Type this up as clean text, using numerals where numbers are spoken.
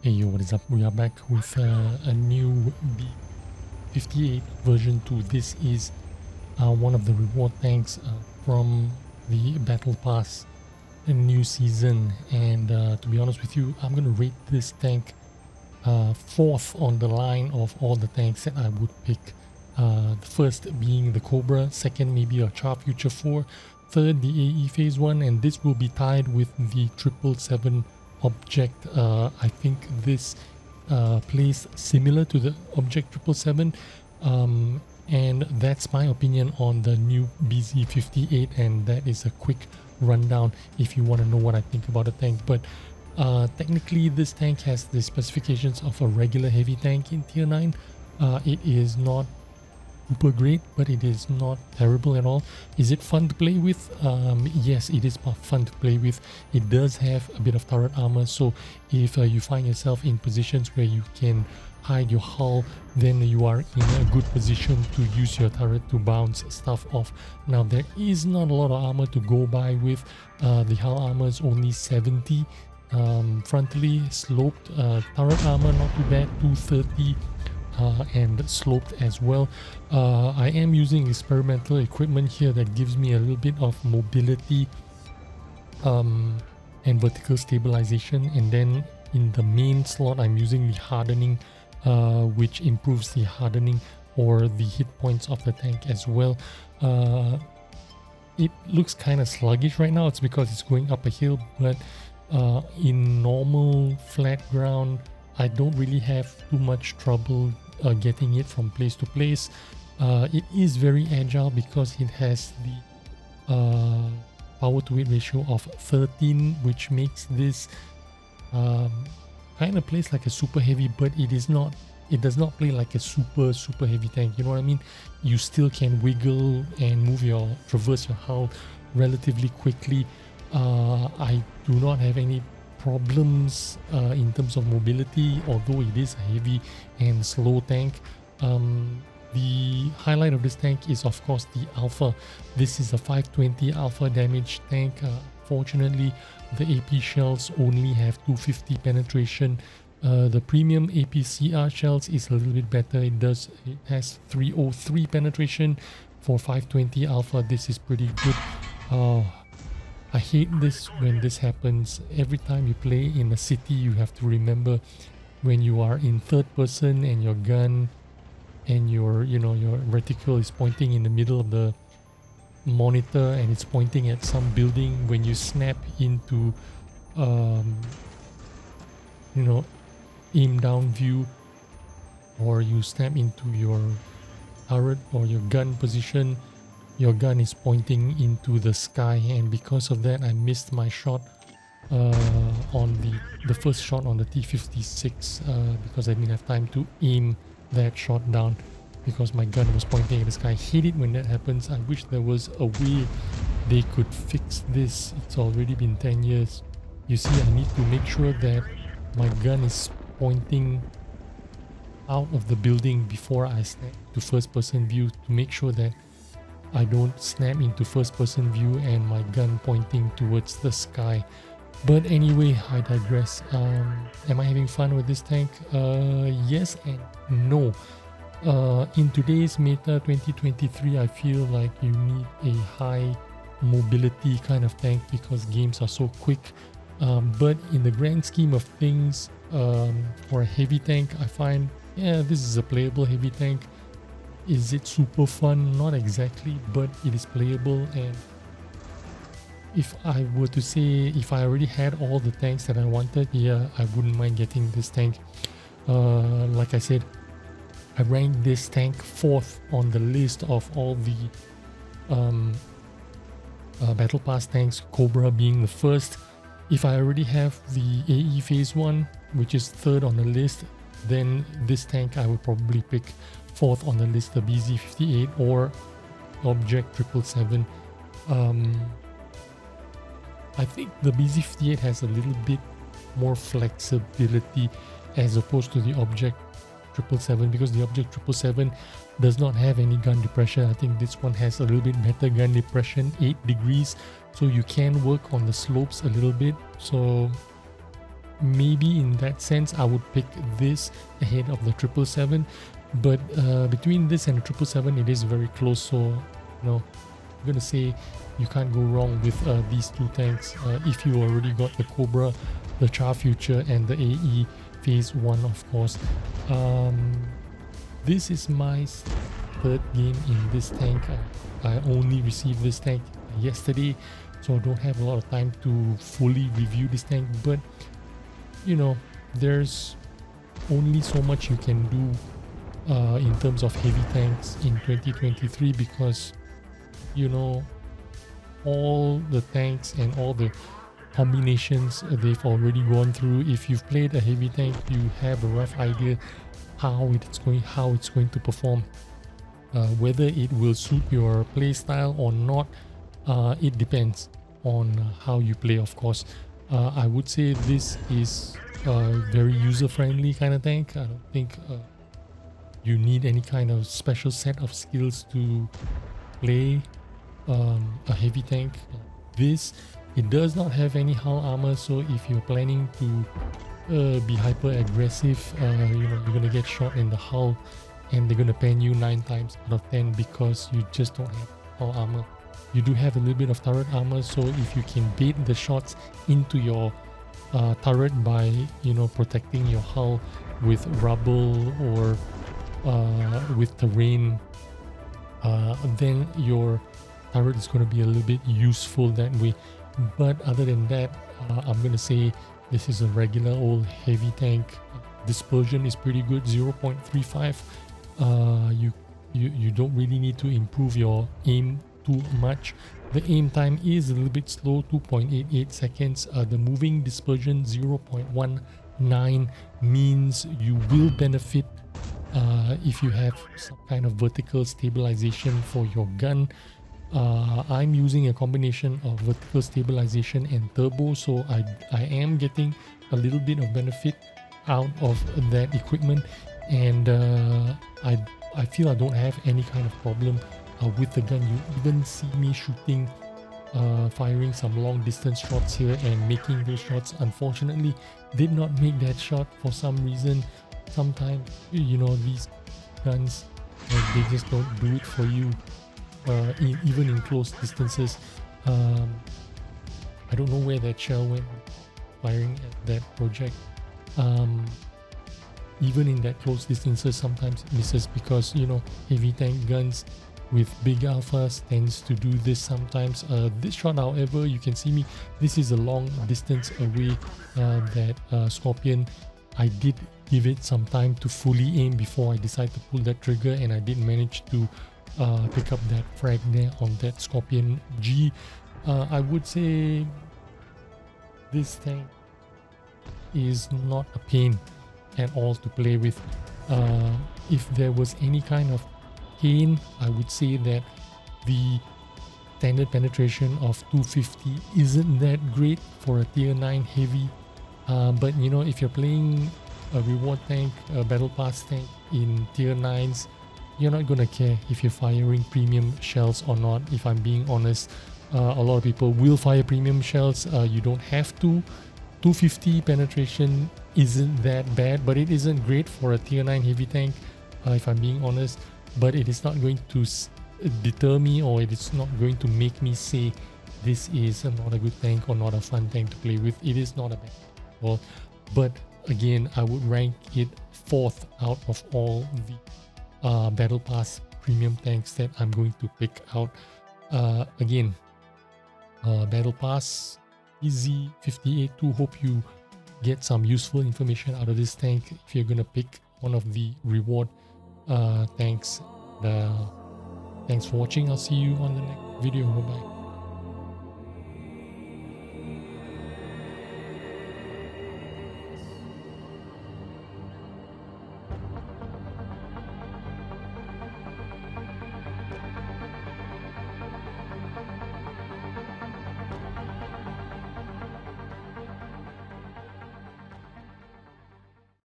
Hey yo, what is up? We are back with a new B-58 version 2. This is one of the reward tanks from the Battle Pass new season, and to be honest with you, I'm going to rate this tank fourth on the line of all the tanks that I would pick. The first being the Cobra, second maybe a Char Future 4, third the AE Phase 1, and this will be tied with the 777 object. I think this plays similar to the object 777, and that's my opinion on the new BZ-58, and that is a quick rundown if you want to know what I think about the tank. But technically this tank has the specifications of a regular heavy tank in tier 9. It is not super great, but it is not terrible at all. Is it fun to play with? Yes, it is fun to play with. It does have a bit of turret armor, so if you find yourself in positions where you can hide your hull, then you are in a good position to use your turret to bounce stuff off. Now there is not a lot of armor to go by with. The hull armor is only 70. Frontally sloped turret armor, not too bad, 230. And sloped as well. I am using experimental equipment here that gives me a little bit of mobility and vertical stabilization, and then in the main slot I'm using the hardening, which improves the hardening or the hit points of the tank as well. It looks kind of sluggish right now. It's because it's going up a hill, but in normal flat ground I don't really have too much trouble getting it from place to place. It is very agile because it has the power to weight ratio of 13, which makes this kind of plays like a super heavy, but it does not play like a super heavy tank, you know what I mean? You still can wiggle and traverse your hull relatively quickly. I do not have any problems in terms of mobility, although it is a heavy and slow tank. The highlight of this tank is of course the Alpha. This is a 520 Alpha damage tank. Fortunately, the AP shells only have 250 penetration. The premium APCR shells is a little bit better. It has 303 penetration for 520 Alpha. This is pretty good. I hate this when this happens. Every time you play in a city, you have to remember when you are in third person and your gun and your reticle is pointing in the middle of the monitor and it's pointing at some building. When you snap into aim down view, or you snap into your turret or your gun position, your gun is pointing into the sky, and because of that I missed my shot on the first shot on the T-56 because I didn't have time to aim that shot down because my gun was pointing at the sky. I hate it when that happens. I wish there was a way they could fix this. It's already been 10 years. You see, I need to make sure that my gun is pointing out of the building before I snap to first person view, to make sure that I don't snap into first person view and my gun pointing towards the sky. But anyway, I digress. Am I having fun with this tank? Yes and no. In today's meta 2023, I feel like you need a high mobility kind of tank because games are so quick. But in the grand scheme of things, for a heavy tank, I find, yeah, this is a playable heavy tank. Is it super fun? Not exactly, but it is playable. And if I were to say, if I already had all the tanks that I wanted, yeah, I wouldn't mind getting this tank. Like I said, I ranked this tank fourth on the list of all the Battle Pass tanks, Cobra being the first. If I already have the AE Phase 1, which is third on the list, then this tank I would probably pick fourth on the list, the BZ-58 or Object 777. I think the BZ-58 has a little bit more flexibility as opposed to the Object 777, because the Object 777 does not have any gun depression. I think this one has a little bit better gun depression, 8 degrees, so you can work on the slopes a little bit. So maybe in that sense I would pick this ahead of the 777, but between this and the 777 it is very close, so you know, I'm gonna say you can't go wrong with these two tanks if you already got the Cobra, the Char Future, and the AE Phase 1, of course. This is my third game in this tank. I only received this tank yesterday, so I don't have a lot of time to fully review this tank, but you know, there's only so much you can do in terms of heavy tanks in 2023, because you know, all the tanks and all the combinations they've already gone through. If you've played a heavy tank, you have a rough idea how it's going to perform, whether it will suit your play style or not. It depends on how you play, of course. I would say this is a very user-friendly kind of tank. I don't think you need any kind of special set of skills to play a heavy tank. It does not have any hull armor, so if you're planning to be hyper aggressive, you know, you're gonna get shot in the hull and they're gonna pen you 9 times out of 10 because you just don't have hull armor. You do have a little bit of turret armor, so if you can bait the shots into your turret by, you know, protecting your hull with rubble or with terrain, then your turret is going to be a little bit useful that way. But other than that, I'm going to say this is a regular old heavy tank. Dispersion is pretty good, 0.35. You don't really need to improve your aim too much. The aim time is a little bit slow, 2.88 seconds. The moving dispersion, 0.19, means you will benefit if you have some kind of vertical stabilization for your gun. I'm using a combination of vertical stabilization and turbo, so I am getting a little bit of benefit out of that equipment, and I feel I don't have any kind of problem with the gun. You even see me shooting, firing some long distance shots here and making those shots. Unfortunately, did not make that shot for some reason. Sometimes, you know, these guns, they just don't do it for you. Even in close distances. I don't know where that shell went firing at that project. Even in that close distances, sometimes it misses because, you know, heavy tank guns with big alphas tends to do this sometimes. This shot, however, you can see me, this is a long distance away, that Scorpion. I did give it some time to fully aim before I decided to pull that trigger, and I did manage to pick up that frag there on that Scorpion G. I would say this tank is not a pain at all to play with. If there was any kind of pain, I would say that the standard penetration of 250 isn't that great for a tier 9 heavy, but you know, if you're playing a reward tank, a battle pass tank in tier 9s, you're not gonna care if you're firing premium shells or not. If I'm being honest, a lot of people will fire premium shells. You don't have to. 250 penetration isn't that bad, but it isn't great for a tier 9 heavy tank, if I'm being honest. But it is not going to deter me, or it is not going to make me say this is not a good tank or not a fun tank to play with. It is not a bad tank at all. But again, I would rank it 4th out of all the battle pass premium tanks that I'm going to pick out. Again, battle pass BZ-58-2. Hope you get some useful information out of this tank if you're gonna pick one of the reward tanks. Thanks for watching. I'll see you on the next video. Bye bye.